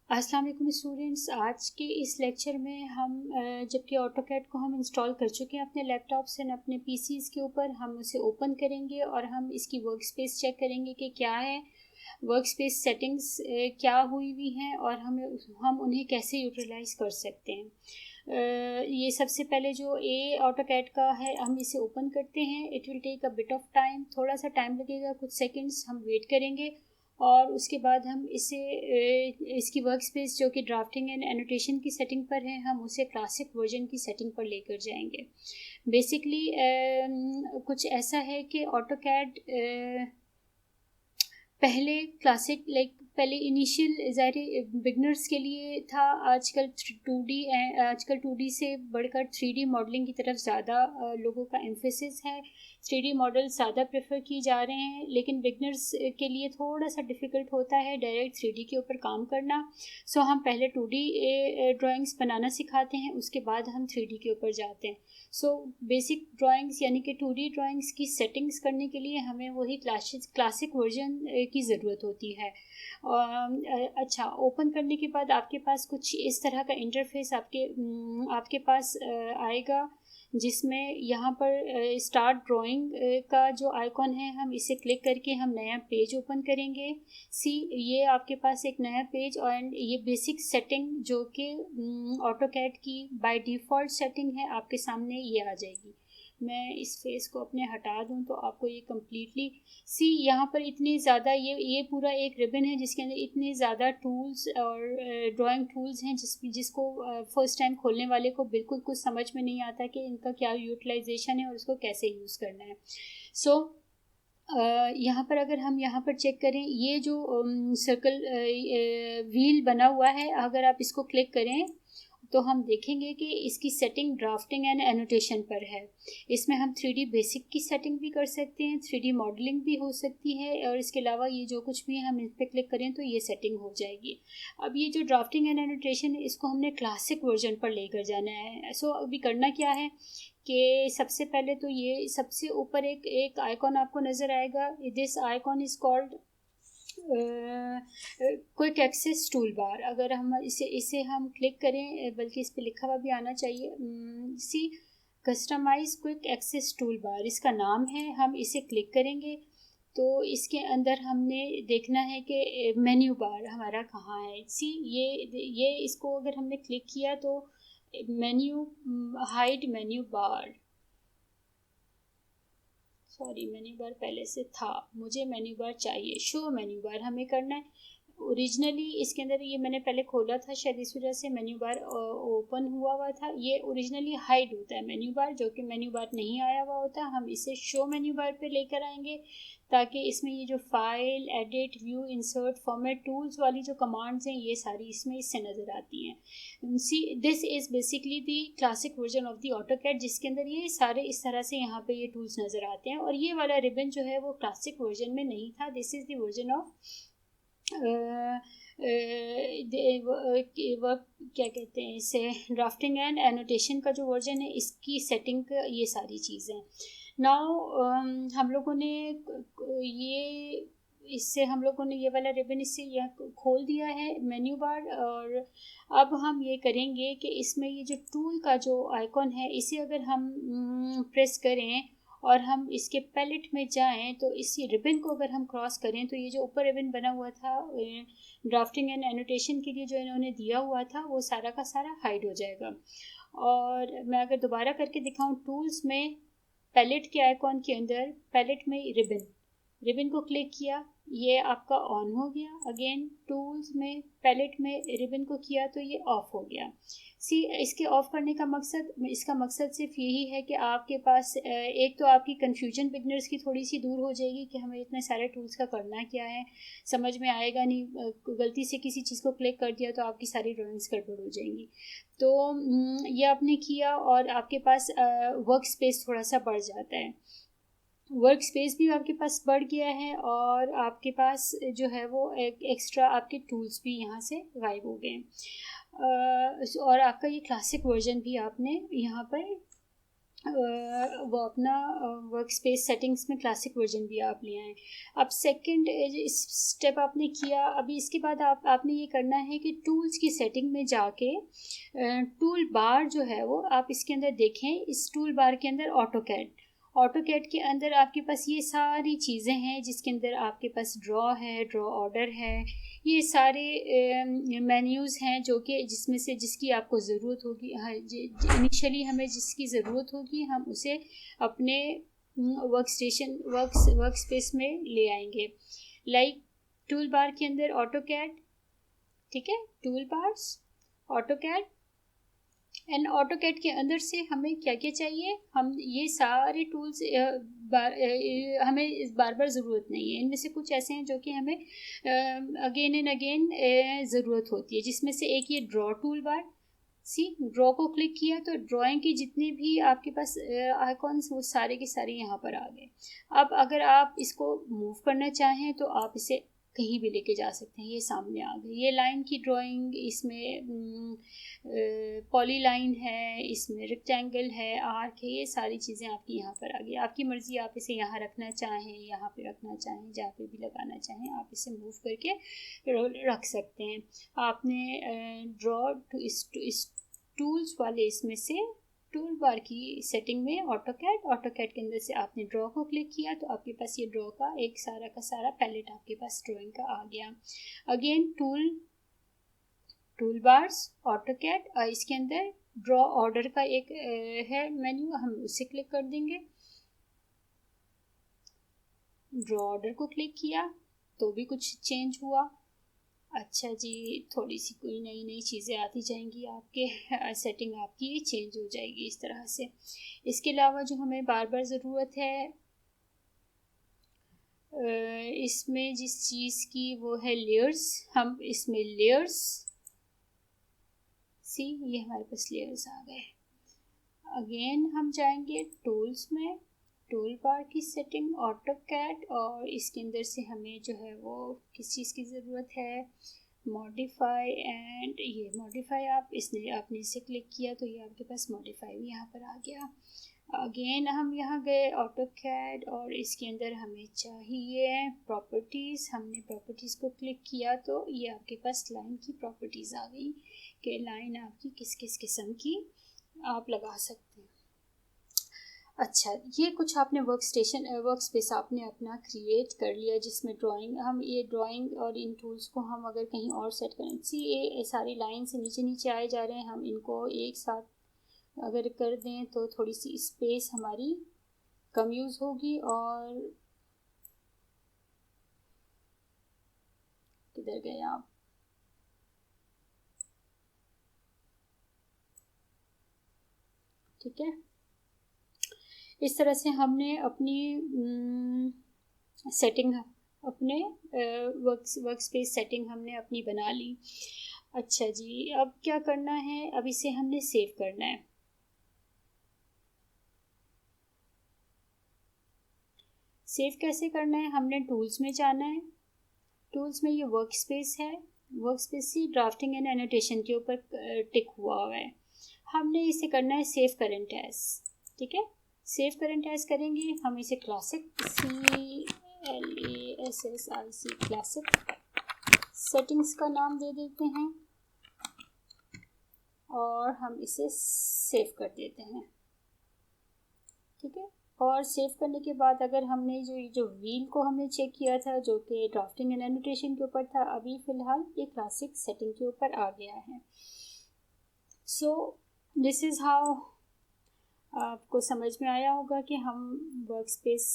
अस्सलाम वालेकुम स्टूडेंट्स। आज के इस लेक्चर में हम जबकि ऑटोकैड को हम इंस्टॉल कर चुके हैं अपने लैपटॉप्स एंड अपने पीसीज़ के ऊपर, हम उसे ओपन करेंगे और हम इसकी वर्क स्पेस चेक करेंगे कि क्या है, वर्क स्पेस सेटिंग्स क्या हुई हैं और हम उन्हें कैसे यूटिलाइज कर सकते हैं। ये सबसे पहले जो ऑटोकैड का है, हम इसे ओपन करते हैं। It will take a bit of time, थोड़ा सा टाइम लगेगा, कुछ सेकंड्स हम वेट करेंगे और उसके बाद हम इसकी वर्क स्पेस जो कि ड्राफ्टिंग एंड एनोटेशन की सेटिंग पर है, हम उसे क्लासिक वर्जन की सेटिंग पर लेकर जाएंगे। बेसिकली कुछ ऐसा है कि ऑटोकैड पहले क्लासिक पहले इनिशियल ज़ाहिर बिगनर्स के लिए था। आजकल 2D से बढ़कर 3D मॉडलिंग की तरफ ज़्यादा लोगों का एम्फेसिस है। 3D मॉडल ज़्यादा प्रेफर किए जा रहे हैं, लेकिन बिगनर्स के लिए थोड़ा सा डिफ़िकल्ट होता है डायरेक्ट 3D के ऊपर काम करना। सो हम पहले 2D ड्राइंग्स बनाना सिखाते हैं, उसके बाद हम 3D के ऊपर जाते हैं। सो बेसिक ड्राइंग्स यानी कि 2D ड्राइंग्स की सेटिंग्स करने के लिए हमें वही क्लासिक वर्जन की ज़रूरत होती है। अच्छा, ओपन करने के बाद आपके पास कुछ इस तरह का इंटरफेस आपके पास आएगा, जिसमें यहाँ पर स्टार्ट ड्राइंग का जो आइकॉन है, हम इसे क्लिक करके हम नया पेज ओपन करेंगे। ये आपके पास एक नया पेज और ये बेसिक सेटिंग जो कि ऑटोकैड की बाय डिफ़ॉल्ट सेटिंग है, आपके सामने ये आ जाएगी। मैं इस फेस को अपने हटा दूं तो आपको ये कम्प्लीटली यहाँ पर इतनी ज़्यादा ये पूरा एक रिबन है जिसके अंदर इतने ज़्यादा टूल्स और ड्राइंग टूल्स हैं जिसको फर्स्ट टाइम खोलने वाले को बिल्कुल कुछ समझ में नहीं आता कि इनका क्या यूटिलाइजेशन है और उसको कैसे यूज़ करना है। सो यहाँ पर अगर हम यहाँ पर चेक करें, ये जो सर्कल व्हील बना हुआ है, अगर आप इसको क्लिक करें तो हम देखेंगे कि इसकी सेटिंग ड्राफ्टिंग एंड एनोटेशन पर है। इसमें हम 3D बेसिक की सेटिंग भी कर सकते हैं, 3D मॉडलिंग भी हो सकती है और इसके अलावा ये जो कुछ भी हम इस पर क्लिक करें तो ये सेटिंग हो जाएगी। अब ये जो ड्राफ्टिंग एंड एनोटेशन है, इसको हमने क्लासिक वर्जन पर लेकर जाना है। सो अभी करना क्या है कि सबसे पहले तो ये सबसे ऊपर एक आइकॉन आपको नज़र आएगा। This icon is called quick access tool bar. अगर हम इसे हम क्लिक करें, बल्कि इस पर लिखा हुआ भी आना चाहिए, सी customize quick access tool bar इसका नाम है। हम इसे क्लिक करेंगे तो इसके अंदर हमने देखना है कि मेन्यू बार हमारा कहाँ है। ये इसको अगर हमने क्लिक किया तो menu hide menu bar, sorry menu bar पहले से था, मुझे मेन्यू बार चाहिए, शो मेन्यू बार हमें करना है। ओरिजिनली इसके अंदर ये मैंने पहले खोला था, शायद इस वजह से मेन्यू बार ओपन हुआ था। ये ओरिजिनली हाइड होता है मेन्यू बार, जो कि मेन्यू बार नहीं आया हुआ होता। हम इसे शो मेन्यू बार पे लेकर आएंगे ताकि इसमें ये जो file, edit, view, insert, format tools वाली जो कमांड्स हैं, ये सारी इसमें इससे नज़र आती हैं। This is basically the classic version of the AutoCAD, जिसके अंदर ये सारे इस तरह से यहाँ पे ये टूल्स नज़र आते हैं। और ये वाला रिबन जो है वो क्लासिक वर्जन में नहीं था। This is the version of work, क्या कहते हैं इसे, ड्राफ्टिंग एंड एनोटेशन का जो वर्जन है, इसकी सेटिंग का ये सारी चीज़ें। नाउ हम लोगों ने ये इससे हम लोगों ने ये वाला रिबन इससे यह खोल दिया है मेन्यू बार। और अब हम ये करेंगे कि इसमें ये जो टूल का जो आइकॉन है, इसे अगर हम प्रेस करें और हम इसके पैलेट में जाएं तो इसी रिबन को अगर हम क्रॉस करें तो ये जो ऊपर रिबन बना हुआ था ड्राफ्टिंग एंड एनोटेशन के लिए जो इन्होंने दिया हुआ था, वो सारा का सारा हाइड हो जाएगा। और मैं अगर दोबारा करके दिखाऊं, टूल्स में पैलेट के आइकॉन के अंदर पैलेट में रिबन को क्लिक किया, ये आपका ऑन हो गया। अगेन टूल्स में पैलेट में रिबन को किया तो ये ऑफ हो गया। इसके ऑफ करने का इसका मकसद सिर्फ यही है कि आपके पास एक तो आपकी कन्फ्यूजन बिगनर्स की थोड़ी सी दूर हो जाएगी कि हमें इतने सारे टूल्स का करना क्या है, समझ में आएगा नहीं, गलती से किसी चीज़ को क्लिक कर दिया तो आपकी सारी ड्राइंग्स गड़बड़ हो जाएंगी। तो ये आपने किया और आपके पास वर्क स्पेस थोड़ा सा बढ़ जाता है। वर्क स्पेस भी आपके पास बढ़ गया है और आपके पास जो है वो एक एक्स्ट्रा आपके टूल्स भी यहाँ से गायब हो गए। और आपका ये क्लासिक वर्जन भी आपने यहाँ पर वो अपना वर्क स्पेस सेटिंग्स में क्लासिक वर्जन भी आप ले आएँ। अब सेकंड स्टेप आपने किया, अभी इसके बाद आपने ये करना है कि टूल्स की सेटिंग में जाके टूल बार जो है वो आप इसके अंदर देखें। इस टूल बार के अंदर ऑटो कैड के अंदर आपके पास ये सारी चीज़ें हैं, जिसके अंदर आपके पास ड्रॉ है, ड्रॉ ऑर्डर है, ये सारे मेन्यूज़ हैं जो कि जिसमें से जिसकी आपको ज़रूरत होगी। हाँ, इनिशियली हमें जिसकी ज़रूरत होगी हम उसे अपने वर्क स्पेस में ले आएंगे। लाइक टूल बार के अंदर ऑटो कैड, ठीक है, tool bars, AutoCAD and AutoCAD के अंदर से हमें क्या क्या चाहिए, हम ये सारे टूल्स हमें इस बार बार ज़रूरत नहीं है। इनमें से कुछ ऐसे हैं जो कि हमें अगेन एंड अगेन ज़रूरत होती है, जिसमें से एक ये ड्रॉ टूल बार। ड्रॉ को क्लिक किया तो ड्राइंग के जितने भी आपके पास आइकॉन्स वो सारे के सारे यहाँ पर आ गए। अब अगर आप इसको मूव करना चाहें तो आप इसे कहीं भी लेके जा सकते हैं। ये सामने आ गई, ये लाइन की ड्राइंग, इसमें पॉली लाइन है, इसमें रेक्टेंगल है, आर्क है, ये सारी चीज़ें आपकी यहाँ पर आ गई। आपकी मर्ज़ी, आप इसे यहाँ रखना चाहें, यहाँ पे रखना चाहें, जहाँ पे भी लगाना चाहें आप इसे मूव करके रख सकते हैं। आपने ड्रॉ टू इस टूल्स वाले इसमें से टूल बार की सेटिंग में ऑटो कैड के अंदर से आपने ड्रॉ को क्लिक किया तो आपके पास ये ड्रॉ का एक सारा का सारा पैलेट आपके पास ड्राइंग का आ गया। Again tool bars, AutoCAD, और इसके अंदर ड्रॉ ऑर्डर का एक है मेन्यू, हम उसे क्लिक कर देंगे। ड्रॉ ऑर्डर को क्लिक किया तो भी कुछ चेंज हुआ। अच्छा जी, थोड़ी सी कोई नई नई चीज़ें आती जाएंगी, आपके सेटिंग आपकी चेंज हो जाएगी इस तरह से। इसके अलावा जो हमें बार बार ज़रूरत है इसमें जिस चीज़ की वो है लेयर्स, हम इसमें लेयर्स, ये हमारे पास लेयर्स आ गए। अगेन हम जाएंगे टूल्स में, टूल बार की सेटिंग, ऑटो कैड, और इसके अंदर से हमें जो है वो किस चीज़ की ज़रूरत है, मॉडिफाई, एंड ये मॉडिफाई आपने इसे क्लिक किया तो ये आपके पास मॉडिफाई भी यहाँ पर आ गया। अगेन हम यहाँ गए ऑटो कैड और इसके अंदर हमें चाहिए प्रॉपर्टीज़, हमने प्रॉपर्टीज़ को क्लिक किया तो ये आपके पास लाइन की प्रॉपर्टीज़ आ गई कि लाइन आपकी किस किस किस्म की आप लगा सकते हैं। अच्छा, ये कुछ आपने वर्क स्पेस आपने अपना क्रिएट कर लिया, जिसमें हम ये ड्राइंग और इन टूल्स को हम अगर कहीं और सेट करें, ये सारी लाइन से नीचे नीचे आए जा रहे हैं, हम इनको एक साथ अगर कर दें तो थोड़ी सी स्पेस हमारी कम यूज़ होगी। और किधर गए आप, ठीक है। इस तरह से हमने अपनी सेटिंग अपने वर्क स्पेस सेटिंग हमने अपनी बना ली। अच्छा जी, अब क्या करना है, अब इसे हमने सेव करना है। सेव कैसे करना है, हमने टूल्स में जाना है, टूल्स में ये वर्क स्पेस है, वर्क स्पेस से ड्राफ्टिंग एंड एनोटेशन के ऊपर टिक हुआ है। हमने इसे करना है सेव करंट एज, ठीक है। सेव करंट एज करेंगे, हम इसे क्लासिक CLASSIC क्लासिक सेटिंग्स का नाम दे देते हैं और हम इसे सेव कर देते हैं, ठीक है। और सेव करने के बाद अगर हमने जो व्हील को हमने चेक किया था जो कि ड्राफ्टिंग एंड एनोटेशन के ऊपर था, अभी फ़िलहाल ये क्लासिक सेटिंग के ऊपर आ गया है। सो दिस इज़ हाउ, आपको समझ में आया होगा कि हम वर्क स्पेस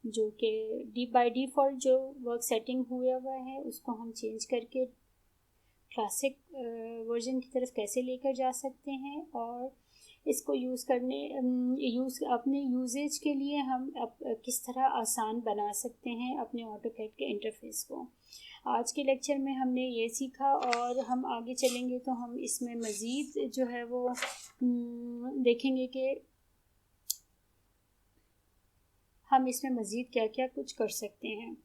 जो कि बाय डिफ़ॉल्ट जो वर्क सेटिंग हुआ हुआ है उसको हम चेंज करके क्लासिक वर्जन की तरफ कैसे लेकर जा सकते हैं, और इसको अपने यूजेज के लिए हम किस तरह आसान बना सकते हैं अपने ऑटोकैड के इंटरफेस को। आज के लेक्चर में हमने ये सीखा और हम आगे चलेंगे तो हम इसमें मज़ीद जो है वो देखेंगे कि हम इसमें मज़ीद क्या क्या कुछ कर सकते हैं।